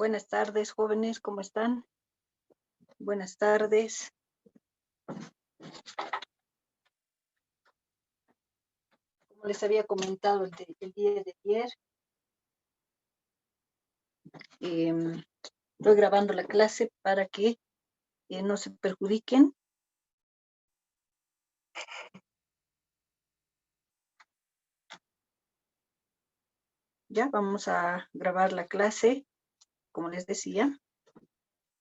Buenas tardes, jóvenes, ¿cómo están? Buenas tardes. Como les había comentado el día de ayer, estoy grabando la clase para que no se perjudiquen. Ya vamos a grabar la clase, como les decía,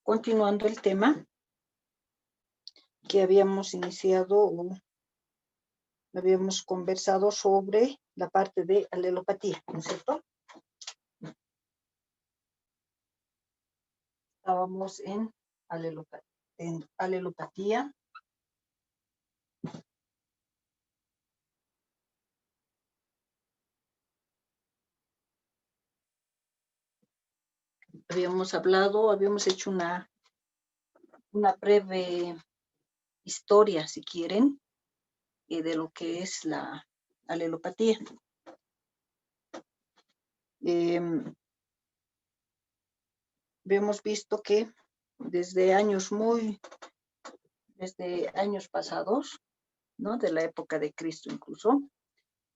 continuando el tema que habíamos iniciado o habíamos conversado sobre la parte de alelopatía, ¿no es cierto? Estábamos en alelopatía. Habíamos hecho una breve historia, si quieren, de lo que es la alelopatía. Hemos visto que desde años pasados, ¿no? De la época de Cristo incluso,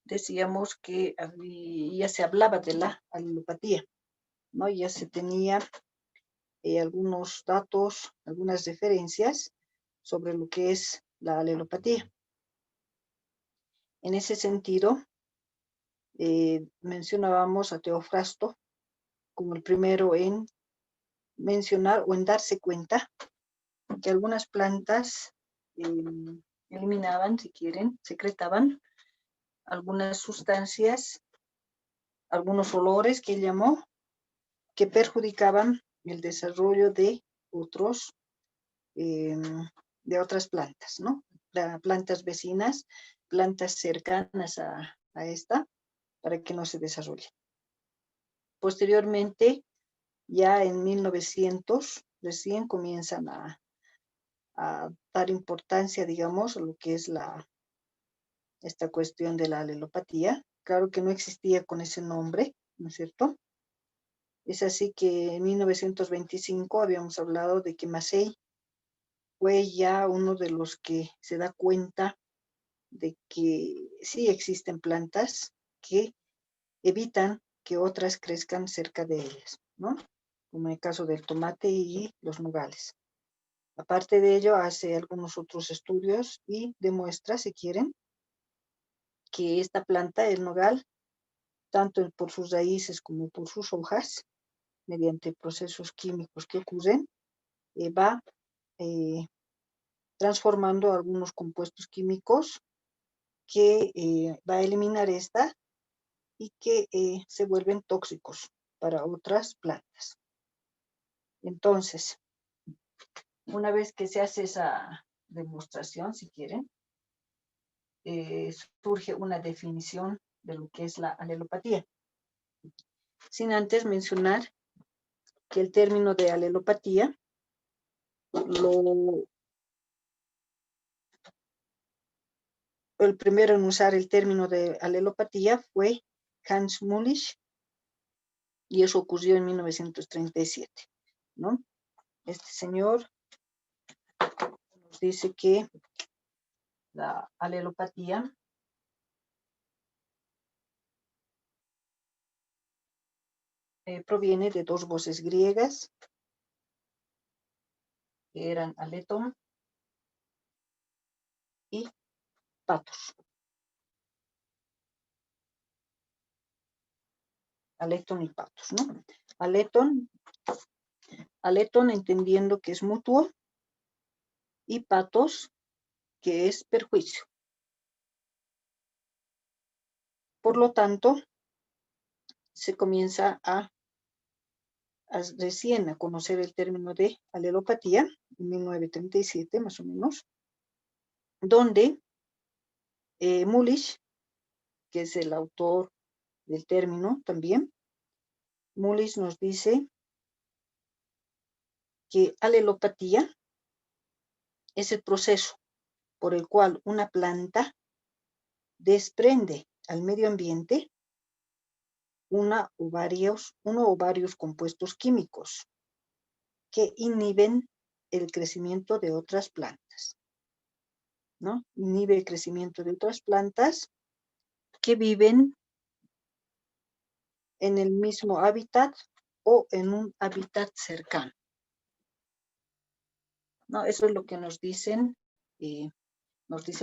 decíamos que ya se hablaba de la alelopatía, ¿no? Ya se tenía algunos datos, algunas referencias sobre lo que es la alelopatía. En ese sentido, mencionábamos a Teofrasto como el primero en mencionar o en darse cuenta que algunas plantas eliminaban, si quieren, secretaban algunas sustancias, algunos olores que él llamó, que perjudicaban el desarrollo de otras plantas, ¿no? Plantas vecinas, plantas cercanas a esta, para que no se desarrolle. Posteriormente, ya en 1900, recién comienzan a dar importancia, digamos, a lo que es esta cuestión de la alelopatía. Claro que no existía con ese nombre, ¿no es cierto? Es así que en 1925 habíamos hablado de que Massey fue ya uno de los que se da cuenta de que sí existen plantas que evitan que otras crezcan cerca de ellas, ¿no? Como en el caso del tomate y los nogales. Aparte de ello, hace algunos otros estudios y demuestra, si quieren, que esta planta, el nogal, tanto por sus raíces como por sus hojas, mediante procesos químicos que ocurren, va transformando algunos compuestos químicos que va a eliminar esta y que se vuelven tóxicos para otras plantas. Entonces, una vez que se hace esa demostración, si quieren, surge una definición de lo que es la alelopatía. Sin antes mencionar que el término de alelopatía el primero en usar el término de alelopatía fue Hans Mullich, y eso ocurrió en 1937, ¿no? Este señor nos dice que la alelopatía proviene de dos voces griegas, que eran aleton y patos. Aleton y patos, ¿no? Aleton entendiendo que es mutuo, y patos, que es perjuicio. Por lo tanto, se comienza recién a conocer el término de alelopatía, en 1937 más o menos, donde Mullich, que es el autor del término también, Mullich nos dice que alelopatía es el proceso por el cual una planta desprende al medio ambiente uno o varios compuestos químicos que inhiben el crecimiento de otras plantas, ¿no? Inhibe el crecimiento de otras plantas que viven en el mismo hábitat o en un hábitat cercano, ¿no? Eso es lo que nos dice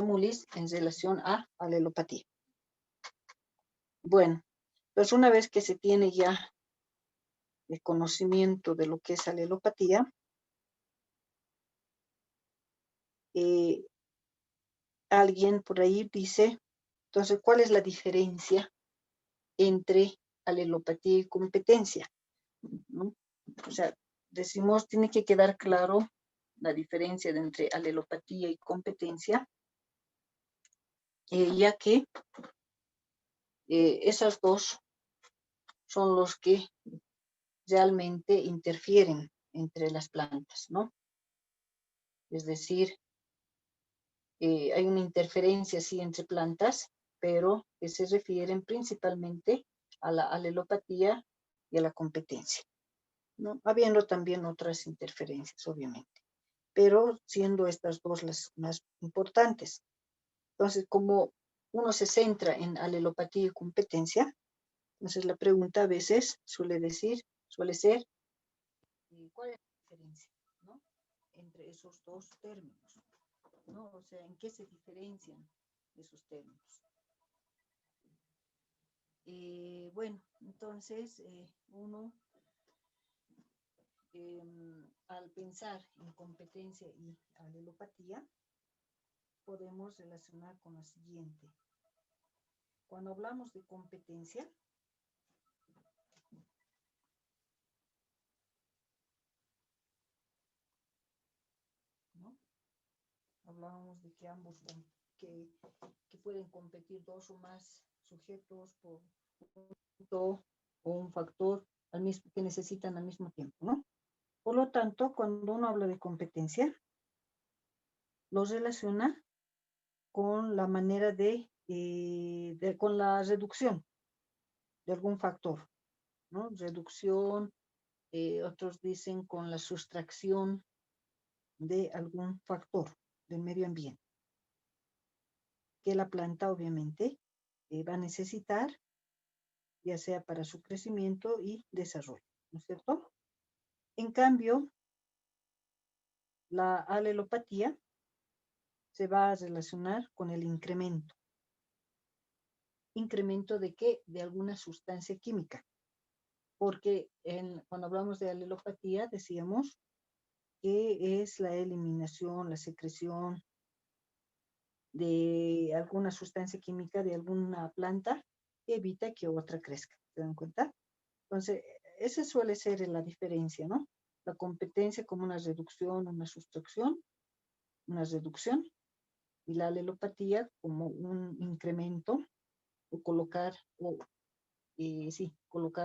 Mullis en relación a alelopatía. Bueno, pues una vez que se tiene ya el conocimiento de lo que es alelopatía, alguien por ahí dice, entonces, ¿cuál es la diferencia entre alelopatía y competencia? ¿No? O sea, decimos, tiene que quedar claro la diferencia entre alelopatía y competencia, ya que esas dos son los que realmente interfieren entre las plantas, ¿no? Es decir, hay una interferencia, sí, entre plantas, pero que se refieren principalmente a la alelopatía y a la competencia, ¿no? Habiendo también otras interferencias, obviamente, pero siendo estas dos las más importantes. Entonces, como uno se centra en alelopatía y competencia, entonces la pregunta a veces suele ser, ¿cuál es la diferencia, ¿no? Entre esos dos términos, ¿no? O sea, ¿en qué se diferencian esos términos? Bueno, entonces uno al pensar en competencia y alelopatía, podemos relacionar con lo siguiente. Cuando hablamos de competencia, ¿no? Hablábamos de que que pueden competir dos o más sujetos por un punto o un factor que necesitan al mismo tiempo, ¿no? Por lo tanto, cuando uno habla de competencia, lo relaciona con la manera con la reducción de algún factor, ¿no? Reducción, otros dicen con la sustracción de algún factor del medio ambiente, que la planta obviamente va a necesitar, ya sea para su crecimiento y desarrollo, ¿no es cierto? En cambio, la alelopatía se va a relacionar con el incremento. ¿Incremento de qué? De alguna sustancia química. Porque cuando hablamos de alelopatía decíamos que es la eliminación, la secreción de alguna sustancia química de alguna planta que evita que otra crezca. ¿Se dan cuenta? Entonces, esa suele ser la diferencia, ¿no? La competencia como una reducción, una reducción, y la alelopatía como un incremento o colocar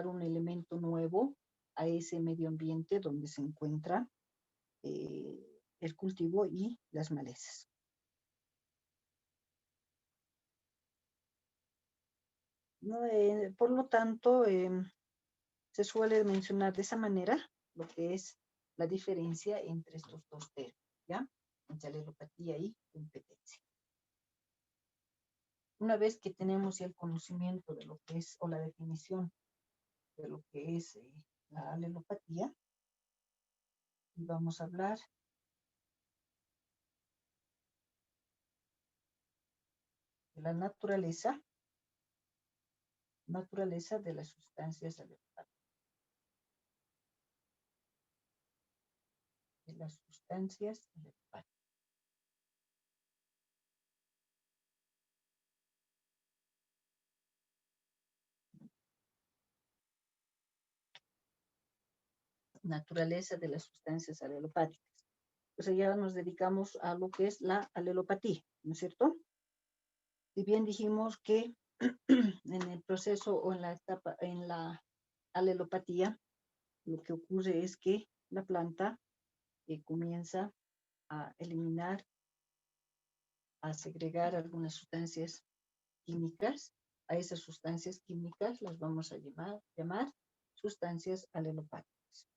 un elemento nuevo a ese medio ambiente donde se encuentra el cultivo y las malezas. ¿No? Por lo tanto, se suele mencionar de esa manera lo que es la diferencia entre estos dos términos, ¿ya? Entre alelopatía y competencia. Una vez que tenemos ya el conocimiento de lo que es, o la definición de lo que es la alelopatía, y vamos a hablar de la naturaleza de las sustancias alelopáticas. De las sustancias alelopáticas. Naturaleza de las sustancias alelopáticas. O sea, ya nos dedicamos a lo que es la alelopatía, ¿no es cierto? Si bien dijimos que en el proceso o en la etapa, en la alelopatía, lo que ocurre es que la planta comienza a eliminar, a segregar algunas sustancias químicas a esas sustancias químicas las vamos a llamar sustancias alelopáticas.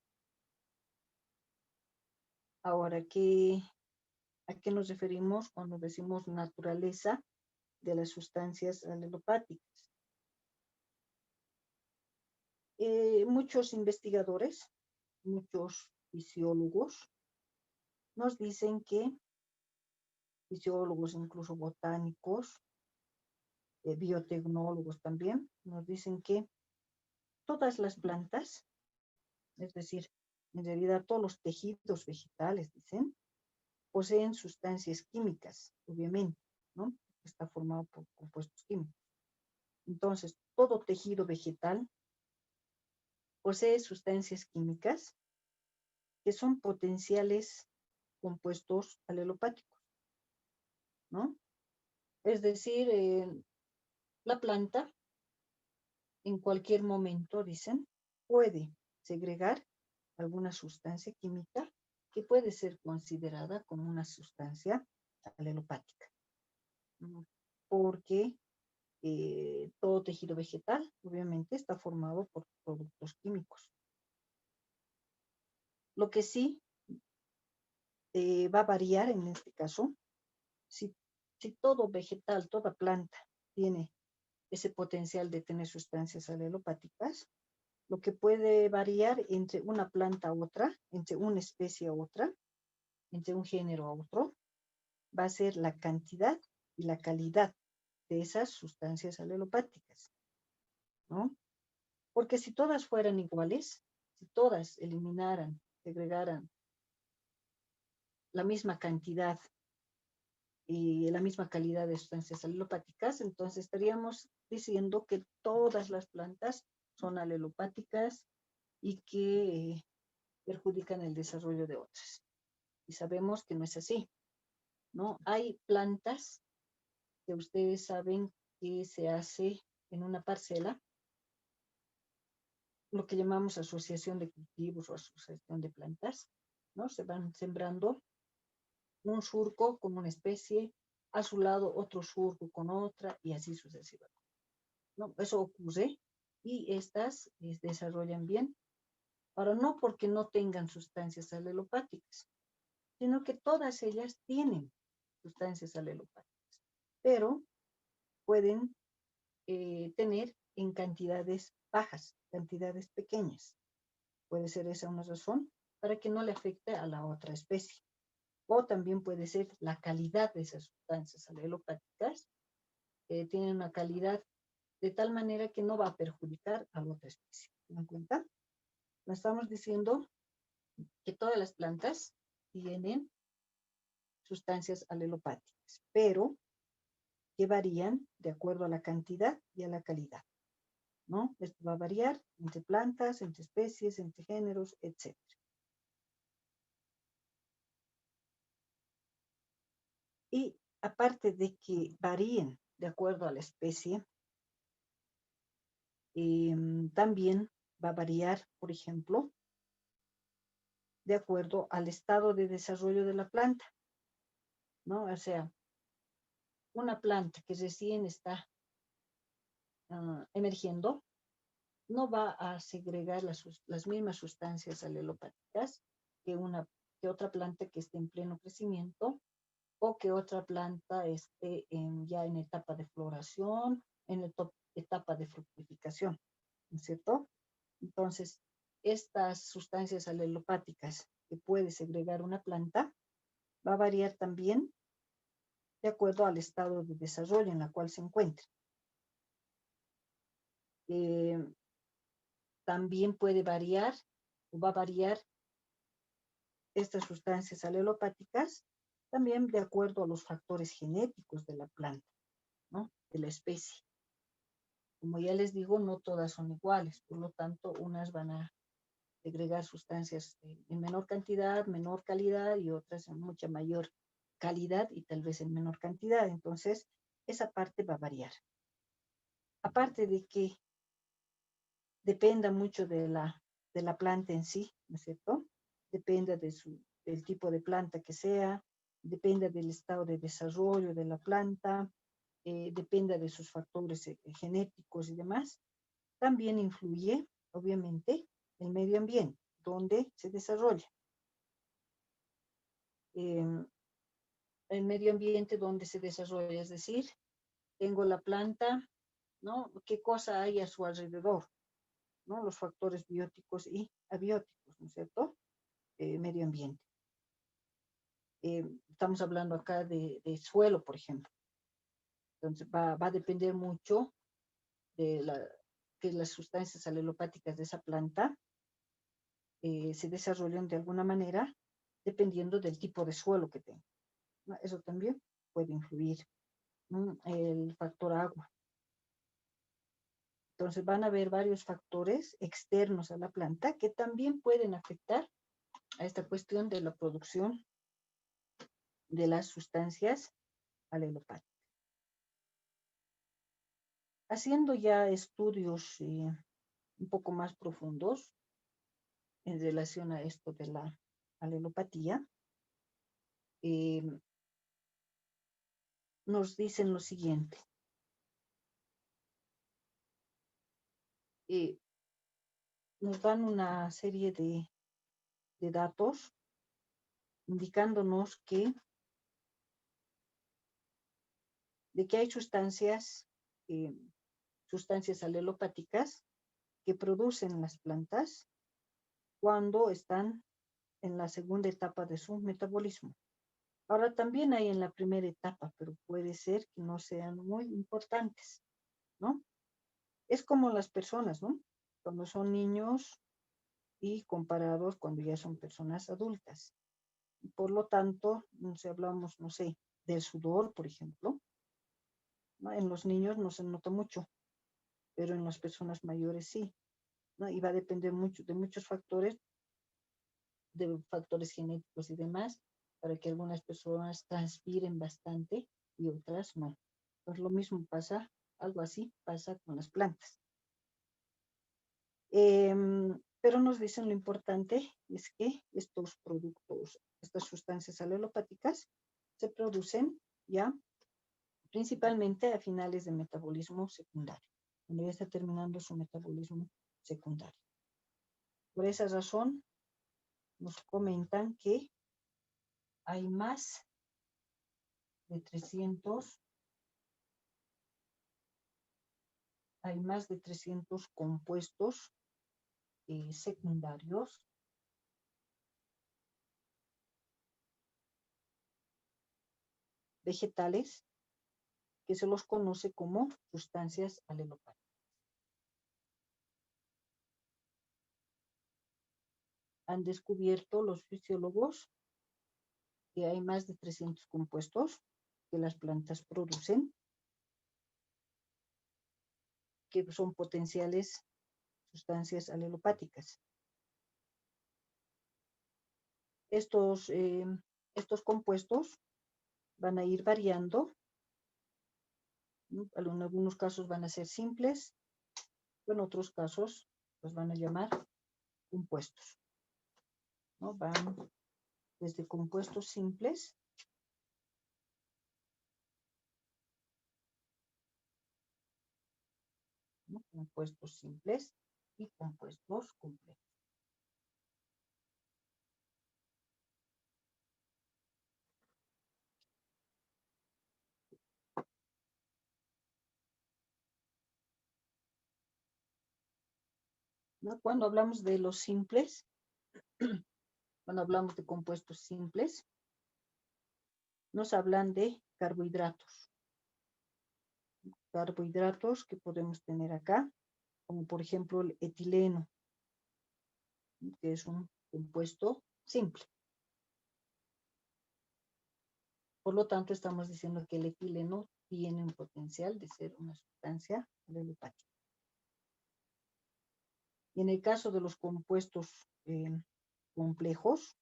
Ahora, ¿a qué nos referimos cuando decimos naturaleza de las sustancias alelopáticas? Muchos investigadores, muchos fisiólogos, nos dicen que, fisiólogos, incluso botánicos, biotecnólogos también, nos dicen que todas las plantas, es decir, en realidad todos los tejidos vegetales, dicen, poseen sustancias químicas, obviamente, ¿no? Está formado por compuestos químicos. Entonces, todo tejido vegetal posee sustancias químicas que son potenciales compuestos alelopáticos, ¿no? Es decir, la planta en cualquier momento, dicen, puede segregar alguna sustancia química que puede ser considerada como una sustancia alelopática, ¿no? Porque todo tejido vegetal, obviamente, está formado por productos químicos. Lo que sí va a variar en este caso, si todo vegetal, toda planta tiene ese potencial de tener sustancias alelopáticas, lo que puede variar entre una planta a otra, entre una especie a otra, entre un género a otro, va a ser la cantidad y la calidad de esas sustancias alelopáticas, ¿no? Porque si todas fueran iguales, si todas eliminaran, segregaran la misma cantidad y la misma calidad de sustancias alelopáticas, entonces estaríamos diciendo que todas las plantas son alelopáticas y que perjudican el desarrollo de otras. Y sabemos que no es así, ¿no? Hay plantas que ustedes saben que se hace en una parcela, lo que llamamos asociación de cultivos o asociación de plantas, ¿no? Se van sembrando un surco con una especie, a su lado otro surco con otra y así sucesivamente, ¿no? Eso ocurre y estas desarrollan bien. Ahora, no porque no tengan sustancias alelopáticas, sino que todas ellas tienen sustancias alelopáticas, pero pueden tener en cantidades bajas, cantidades pequeñas. Puede ser esa una razón para que no le afecte a la otra especie. O también puede ser la calidad de esas sustancias alelopáticas, tienen una calidad de tal manera que no va a perjudicar a la otra especie. ¿Se dan cuenta? No estamos diciendo que todas las plantas tienen sustancias alelopáticas, pero que varían de acuerdo a la cantidad y a la calidad, ¿no? Esto va a variar entre plantas, entre especies, entre géneros, etc. Y aparte de que varíen de acuerdo a la especie, también va a variar, por ejemplo, de acuerdo al estado de desarrollo de la planta, ¿no? O sea, una planta que recién está emergiendo no va a segregar las mismas sustancias alelopáticas que, que otra planta que esté en pleno crecimiento o que otra planta esté ya en etapa de floración, en etapa de fructificación, ¿no es cierto? Entonces, estas sustancias alelopáticas que puede segregar una planta va a variar también de acuerdo al estado de desarrollo en el cual se encuentre. También puede variar o va a variar estas sustancias alelopáticas también de acuerdo a los factores genéticos de la planta, ¿no? De la especie. Como ya les digo, no todas son iguales, por lo tanto, unas van a segregar sustancias en menor cantidad, menor calidad y otras en mucha mayor calidad y tal vez en menor cantidad. Entonces, esa parte va a variar. Aparte de que dependa mucho de la planta en sí, ¿no es cierto? Depende del tipo de planta que sea, depende del estado de desarrollo de la planta, dependa de sus factores genéticos y demás, también influye, obviamente, el medio ambiente donde se desarrolla. El medio ambiente donde se desarrolla, es decir, tengo la planta, ¿no? ¿Qué cosa hay a su alrededor? ¿No? Los factores bióticos y abióticos, ¿no es cierto? Medio ambiente. Estamos hablando acá de suelo, por ejemplo. Entonces va a depender mucho de que las sustancias alelopáticas de esa planta se desarrollen de alguna manera dependiendo del tipo de suelo que tenga, ¿no? Eso también puede influir, ¿no? El factor agua. Entonces van a haber varios factores externos a la planta que también pueden afectar a esta cuestión de la producción de las sustancias alelopáticas. Haciendo ya estudios un poco más profundos en relación a esto de la alelopatía, nos dicen lo siguiente. Nos dan una serie de datos indicándonos de que hay sustancias alelopáticas que producen las plantas cuando están en la segunda etapa de su metabolismo. Ahora también hay en la primera etapa, pero puede ser que no sean muy importantes, ¿no? Es como las personas, ¿no? Cuando son niños y comparados cuando ya son personas adultas. Por lo tanto, si hablamos, no sé, del sudor, por ejemplo, ¿no? En los niños no se nota mucho, pero en las personas mayores sí, ¿no? Y va a depender mucho de muchos factores, de factores genéticos y demás, para que algunas personas transpiren bastante y otras no. Pues lo mismo pasa, algo así pasa con las plantas. Pero nos dicen lo importante es que estos productos, estas sustancias alelopáticas, se producen ya principalmente a finales de metabolismo secundario, cuando ya está terminando su metabolismo secundario. Por esa razón, nos comentan que hay más de 300 compuestos secundarios vegetales que se los conoce como sustancias alelopáticas. Han descubierto los fisiólogos que hay más de 300 compuestos que las plantas producen, que son potenciales sustancias alelopáticas. Estos compuestos van a ir variando, ¿no? En algunos casos van a ser simples, en otros casos los van a llamar compuestos, ¿no? Van desde compuestos simples ¿no? Compuestos simples y compuestos complejos. ¿No? Cuando hablamos de los simples, cuando hablamos de compuestos simples, nos hablan de carbohidratos. Carbohidratos que podemos tener acá, como por ejemplo el etileno, que es un compuesto simple. Por lo tanto, estamos diciendo que el etileno tiene un potencial de ser una sustancia alelopática. Y en el caso de los compuestos complejos,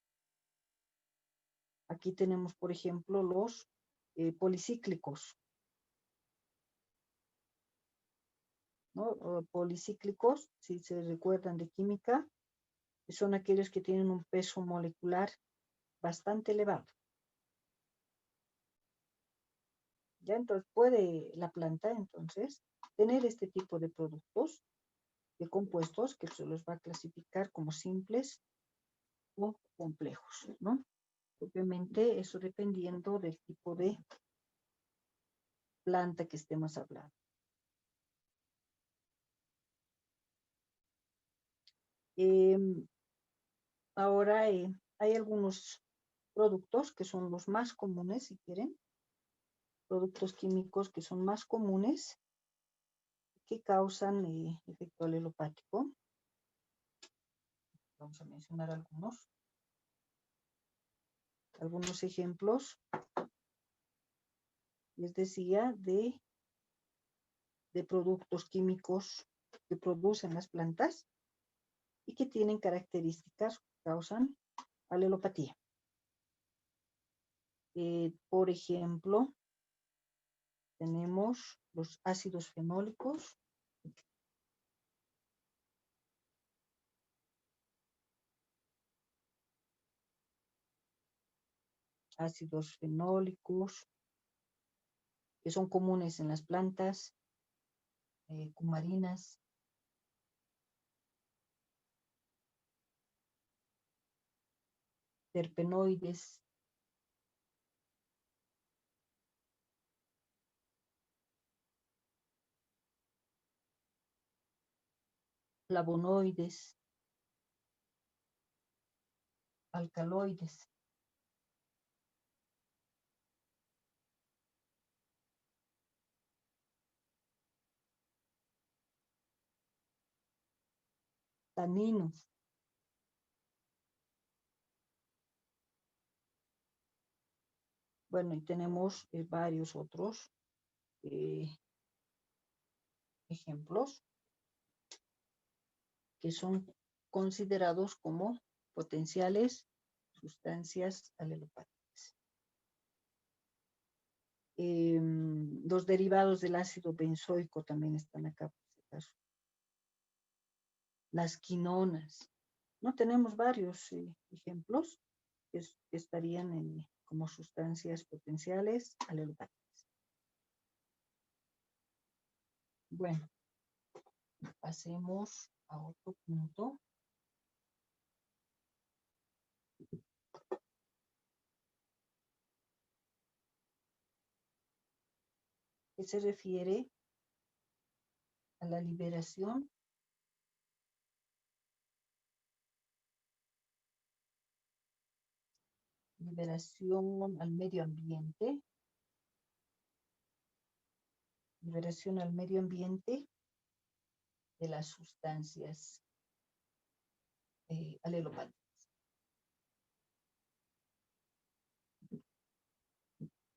aquí tenemos, por ejemplo, los policíclicos, ¿no? Policíclicos, si se recuerdan de química, son aquellos que tienen un peso molecular bastante elevado. Ya entonces puede la planta entonces tener este tipo de productos, de compuestos que se los va a clasificar como simples o complejos, ¿no? Obviamente eso dependiendo del tipo de planta que estemos hablando. Ahora hay algunos productos que son los más comunes, si quieren, productos químicos que son más comunes que causan efecto alelopático. Vamos a mencionar algunos ejemplos, les decía, de productos químicos que producen las plantas y que tienen características que causan alelopatía. Por ejemplo, tenemos los ácidos fenólicos, que son comunes en las plantas, cumarinas, terpenoides, flavonoides, alcaloides. Taninos. Bueno, y tenemos varios otros ejemplos que son considerados como potenciales sustancias alelopáticas. Los derivados del ácido benzoico también están acá, por si acaso. Las quinonas. No tenemos varios ejemplos que estarían como sustancias potenciales alelopáticas. Bueno, pasemos a otro punto. Que se refiere a la liberación al medio ambiente, liberación al medio ambiente de las sustancias alelopáticas.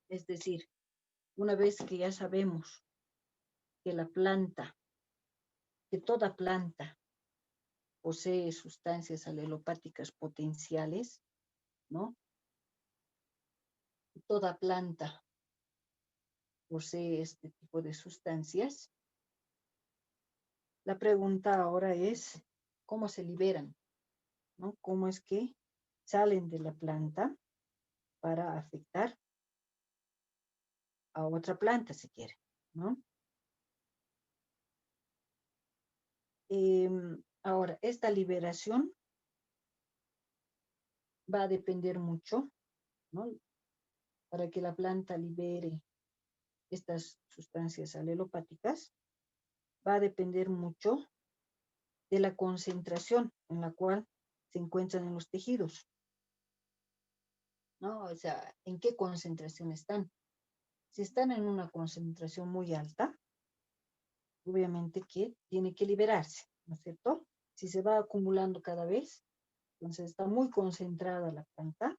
Es decir, una vez que ya sabemos que que toda planta posee sustancias alelopáticas potenciales, ¿no? Toda planta posee este tipo de sustancias. La pregunta ahora es, ¿cómo se liberan? ¿No? ¿Cómo es que salen de la planta para afectar a otra planta, si quiere, ¿no? Ahora, esta liberación va a depender mucho, ¿no? Para que la planta libere estas sustancias alelopáticas, va a depender mucho de la concentración en la cual se encuentran en los tejidos, ¿no? O sea, ¿en qué concentración están? Si están en una concentración muy alta, obviamente que tiene que liberarse, ¿no es cierto? Si se va acumulando cada vez, entonces está muy concentrada la planta,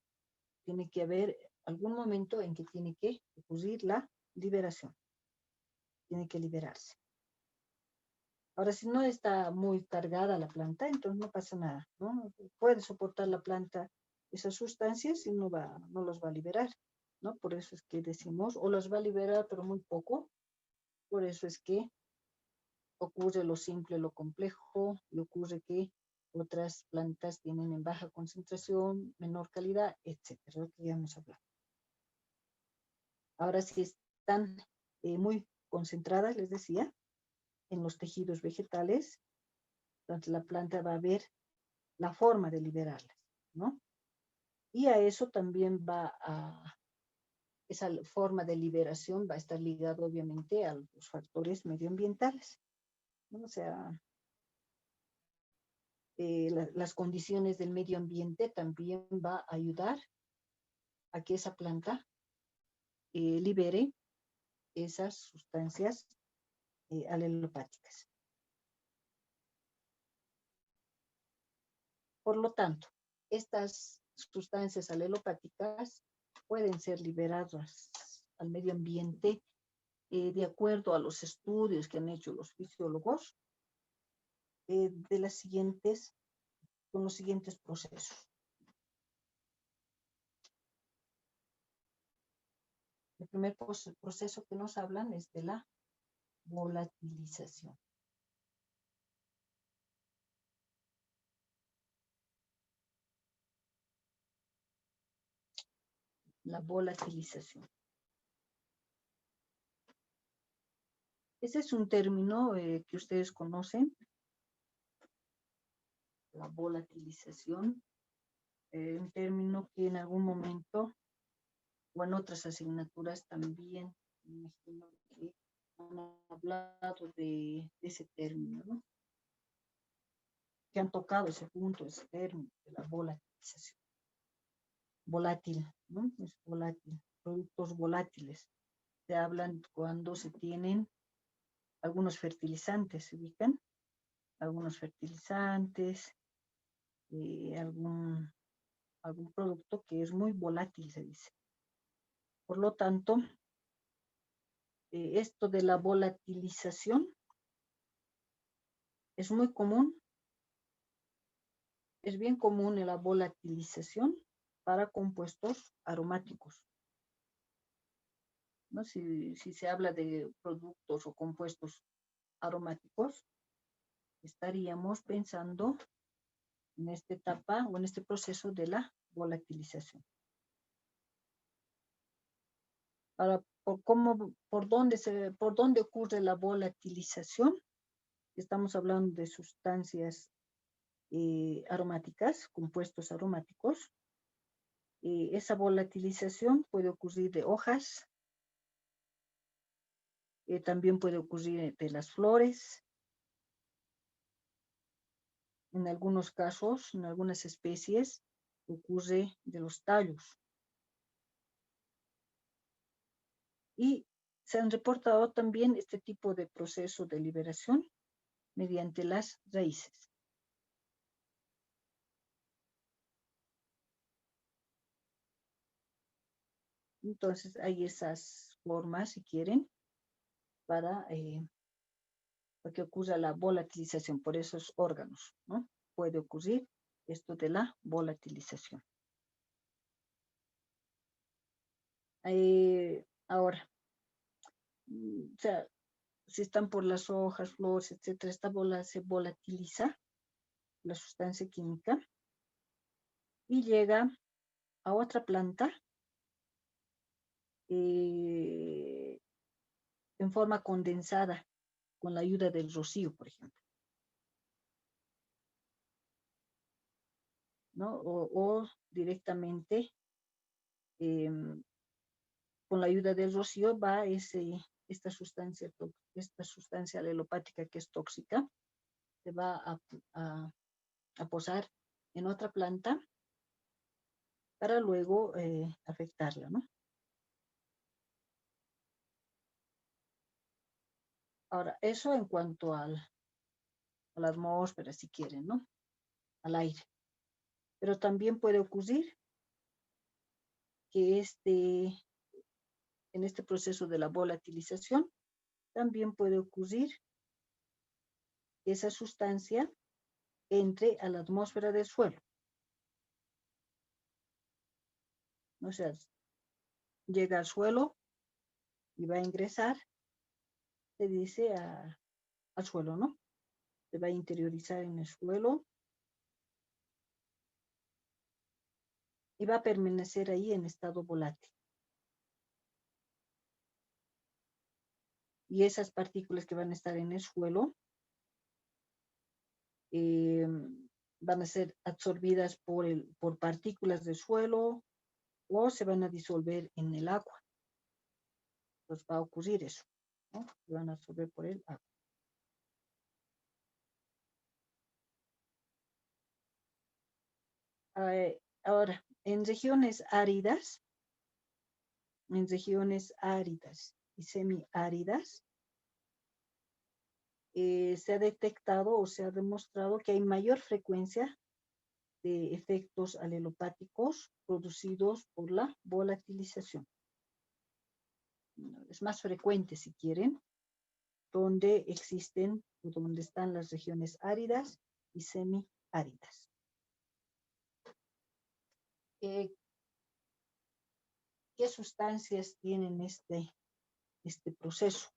tiene que haber algún momento en que tiene que ocurrir la liberación, tiene que liberarse. Ahora, si no está muy cargada la planta, entonces no pasa nada, ¿no? Puede soportar la planta esas sustancias y no los va a liberar, ¿no? Por eso es que decimos, o las va a liberar, pero muy poco. Por eso es que ocurre lo simple, lo complejo, y ocurre que otras plantas tienen en baja concentración, menor calidad, etcétera, lo que ya hemos hablado. Ahora, si están muy concentradas, les decía, en los tejidos vegetales. Entonces la planta va a ver la forma de liberarlas, ¿no? Y a eso también esa forma de liberación va a estar ligado obviamente a los factores medioambientales, ¿no? O sea, las condiciones del medio ambiente también va a ayudar a que esa planta libere esas sustancias alelopáticas. Por lo tanto, estas sustancias alelopáticas pueden ser liberadas al medio ambiente de acuerdo a los estudios que han hecho los fisiólogos con los siguientes procesos. El primer proceso que nos hablan es de la volatilización. La volatilización. Ese es un término que ustedes conocen. La volatilización. Un término que en algún momento o en otras asignaturas también me imagino que han hablado de ese término, ¿no? Que han tocado ese punto, ese término de la volatilización. Volátil, ¿no? Es volátil, productos volátiles. Se hablan cuando se tienen algunos fertilizantes, ¿se ubican? Algunos fertilizantes, algún producto que es muy volátil, se dice. Por lo tanto, esto de la volatilización es muy común, es bien común en la volatilización para compuestos aromáticos, ¿no? Si se habla de productos o compuestos aromáticos, estaríamos pensando en esta etapa o en este proceso de la volatilización. Ahora, por dónde ocurre la volatilización? Estamos hablando de sustancias aromáticas, compuestos aromáticos. Esa volatilización puede ocurrir de hojas, también puede ocurrir de las flores. En algunos casos, en algunas especies, ocurre de los tallos. Y se han reportado también este tipo de proceso de liberación mediante las raíces. Entonces hay esas formas, si quieren, para que ocurra la volatilización por esos órganos, ¿no? Puede ocurrir esto de la volatilización. Ahora, o sea, si están por las hojas, flores, etcétera, esta bola se volatiliza, la sustancia química, y llega a otra planta en forma condensada, con la ayuda del rocío, por ejemplo, ¿no? O directamente con la ayuda del rocío va esta sustancia alelopática que es tóxica, se va a posar en otra planta para luego afectarla, ¿no? Ahora, eso en cuanto a la atmósfera, si quieren, ¿no? Al aire. Pero también puede ocurrir que en este proceso de la volatilización, también puede ocurrir que esa sustancia entre a la atmósfera del suelo. O sea, llega al suelo y va a ingresar, se dice, al suelo, ¿no? Se va a interiorizar en el suelo y va a permanecer ahí en estado volátil. y esas partículas que van a estar en el suelo van a ser absorbidas por partículas del suelo o se van a disolver en el agua. Entonces va a ocurrir eso, ¿no? Se van a absorber por el agua. Ahora, en regiones áridas y semiáridas, se ha detectado o se ha demostrado que hay mayor frecuencia de efectos alelopáticos producidos por la volatilización. Es más frecuente, si quieren, donde existen o donde están las regiones áridas y semiáridas. ¿Qué sustancias tienen este proceso?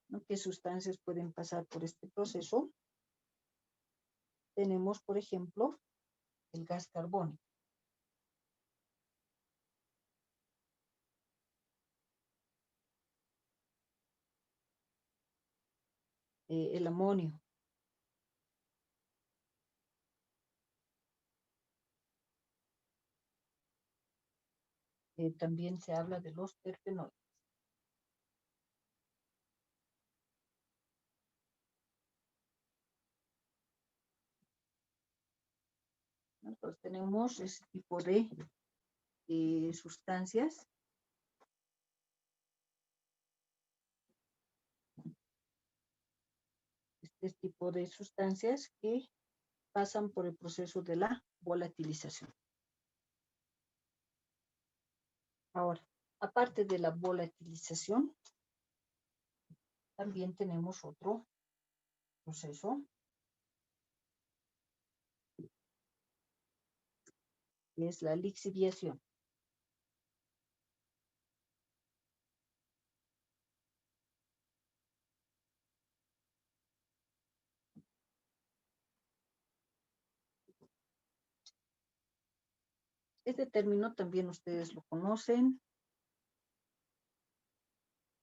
¿No? ¿Qué sustancias pueden pasar por este proceso? Tenemos, por ejemplo, el gas carbónico. El amonio. También se habla de los terpenoides. Entonces tenemos ese tipo de sustancias. Este tipo de sustancias que pasan por el proceso de la volatilización. Ahora, aparte de la volatilización, también tenemos otro proceso, que es la lixiviación. Este término también ustedes lo conocen.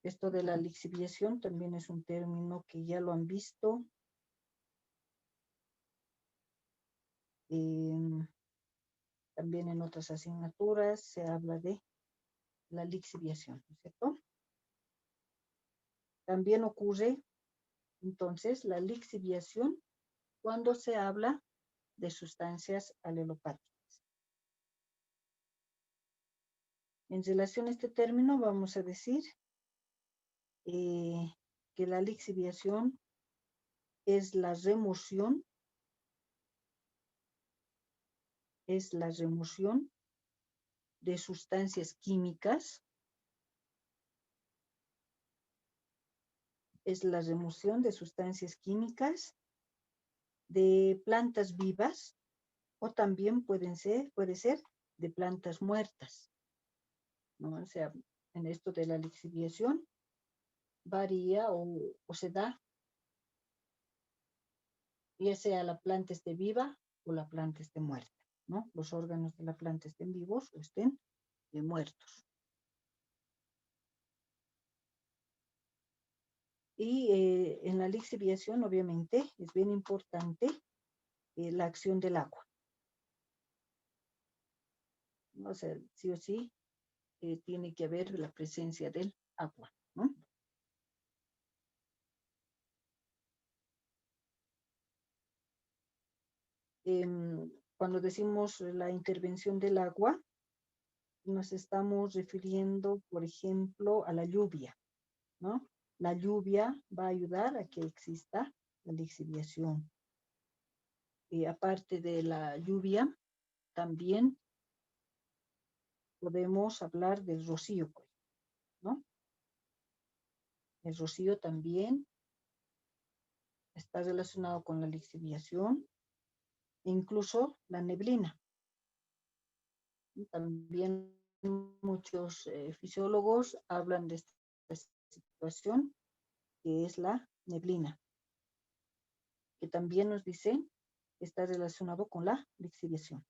Esto de la lixiviación también es un término que ya lo han visto. También en otras asignaturas se habla de la lixiviación, ¿no es cierto? También ocurre entonces la lixiviación cuando se habla de sustancias alelopáticas. En relación a este término vamos a decir que la lixiviación es la remoción de sustancias químicas, de plantas vivas o también puede ser de plantas muertas, ¿no? O sea, en esto de la lixiviación varía o se da, ya sea la planta esté viva o la planta esté muerta, ¿no? Los órganos de la planta estén vivos o estén muertos. Y en la lixiviación, obviamente, es bien importante la acción del agua. O sea, sí o sí, tiene que haber la presencia del agua, ¿no? Cuando decimos la intervención del agua, nos estamos refiriendo, por ejemplo, a la lluvia, ¿no? La lluvia va a ayudar a que exista la lixiviación. Aparte de la lluvia, también podemos hablar del rocío, ¿no? El rocío también está relacionado con la lixiviación, e incluso la neblina. También muchos fisiólogos hablan de esta situación, que es la neblina, que también nos dicen que está relacionado con la lixiviación.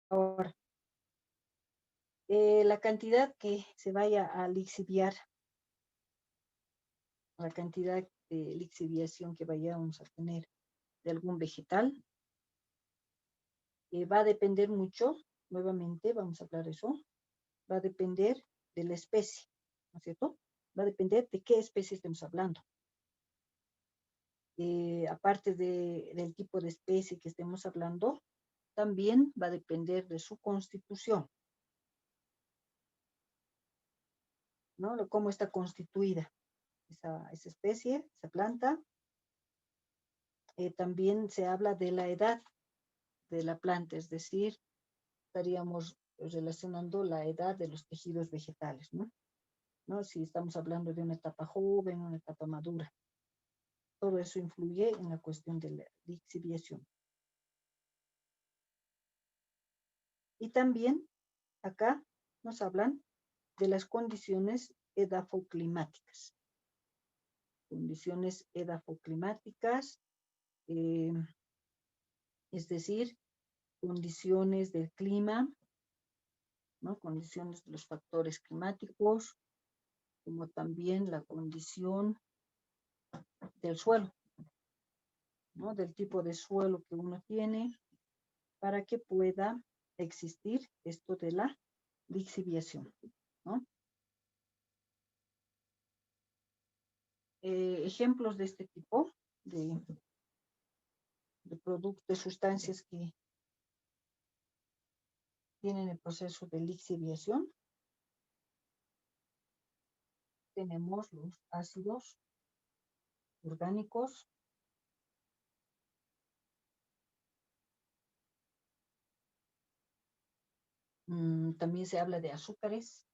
Ahora, La cantidad que se vaya a lixiviar, la cantidad de lixiviación que vayamos a tener de algún vegetal, va a depender mucho, nuevamente vamos a hablar de eso, va a depender de la especie, ¿no es cierto? Va a depender de qué especie estemos hablando. Aparte del tipo de especie que estemos hablando, también va a depender de su constitución, ¿no? Cómo está constituida esa especie, esa planta. También se habla de la edad de la planta, es decir, estaríamos relacionando la edad de los tejidos vegetales, ¿no? ¿No? Si estamos hablando de una etapa joven, una etapa madura. Todo eso influye en la cuestión de la lixiviación. Y también acá nos hablan de las condiciones edafoclimáticas. Condiciones edafoclimáticas, es decir, condiciones del clima, ¿no? Condiciones de los factores climáticos, como también la condición del suelo, ¿no? Del tipo de suelo que uno tiene para que pueda existir esto de la lixiviación, ¿no? Ejemplos de este tipo de productos, de sustancias que tienen el proceso de lixiviación. Tenemos los ácidos orgánicos, también se habla de azúcares,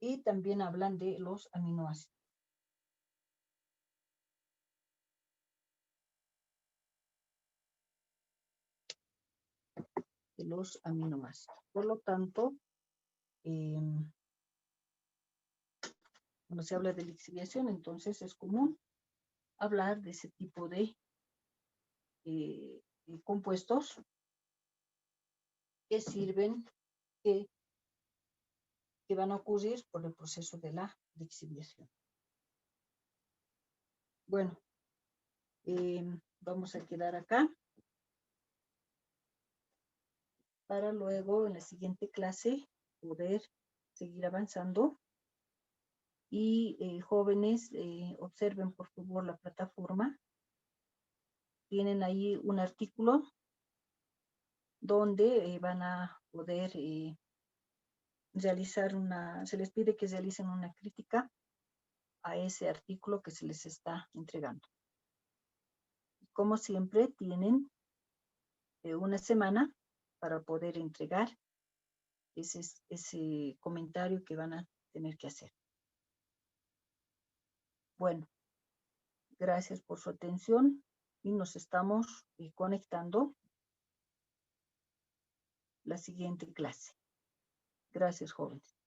y también hablan de los aminoácidos. De los aminoácidos. Por lo tanto, cuando se habla de lixiviación, entonces es común hablar de ese tipo de compuestos que sirven, que van a ocurrir por el proceso de la lixiviación. Bueno, vamos a quedar acá para luego en la siguiente clase poder seguir avanzando. Y jóvenes, observen por favor la plataforma. Tienen ahí un artículo donde van a poder realizar se les pide que realicen una crítica a ese artículo que se les está entregando. Como siempre, tienen una semana para poder entregar ese comentario que van a tener que hacer. Bueno, gracias por su atención y nos estamos conectando la siguiente clase. Gracias, jóvenes.